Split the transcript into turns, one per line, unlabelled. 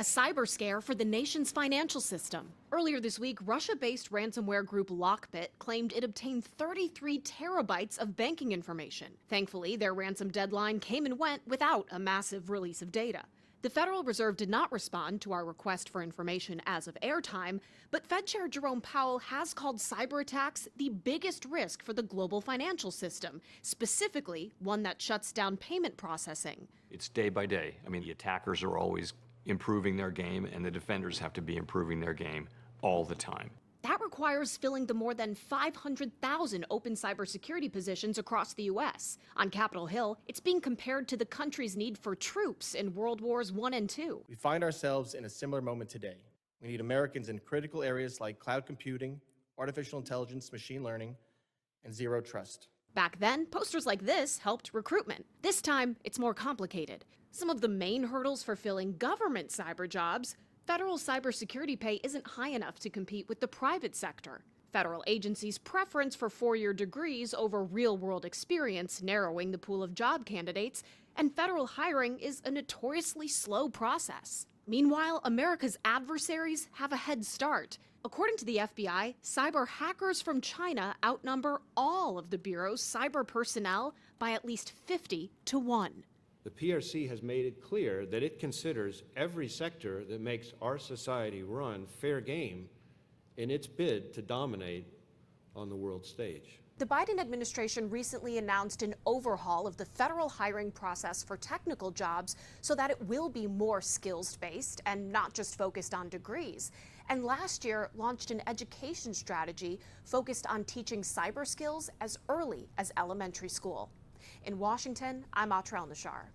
cyber scare for the nation's financial system. Earlier this week, Russia-based ransomware group Lockbit claimed it obtained 33 terabytes of banking information. Thankfully, their ransom deadline came and went without a massive release of data. The Federal Reserve did not respond to our request for information as of airtime, but Fed Chair Jerome Powell has called cyber attacks the biggest risk for the global financial system, specifically one that shuts down payment processing.
It's day by day. I mean, the attackers are always improving their game, and the defenders have to be improving their game all the time.
That requires filling the more than 500,000 open cybersecurity positions across the U.S. On Capitol Hill, it's being compared to the country's need for troops in World Wars I and II.
We find ourselves in a similar moment today. We need Americans in critical areas like cloud computing, artificial intelligence, machine learning, and zero trust.
Back then, posters like this helped recruitment. This time, it's more complicated. Some of the main hurdles for filling government cyber jobs: federal cybersecurity pay isn't high enough to compete with the private sector. Federal agencies' preference for four-year degrees over real-world experience, narrowing the pool of job candidates, and federal hiring is a notoriously slow process. Meanwhile, America's adversaries have a head start. According to the FBI, cyber hackers from China outnumber all of the Bureau's cyber personnel by at least 50 to 1.
The PRC has made it clear that it considers every sector that makes our society run fair game in its bid to dominate on the world stage.
The Biden administration recently announced an overhaul of the federal hiring process for technical jobs so that it will be more skills-based and not just focused on degrees. And last year launched an education strategy focused on teaching cyber skills as early as elementary school. In Washington, I'm Atrel Nashar.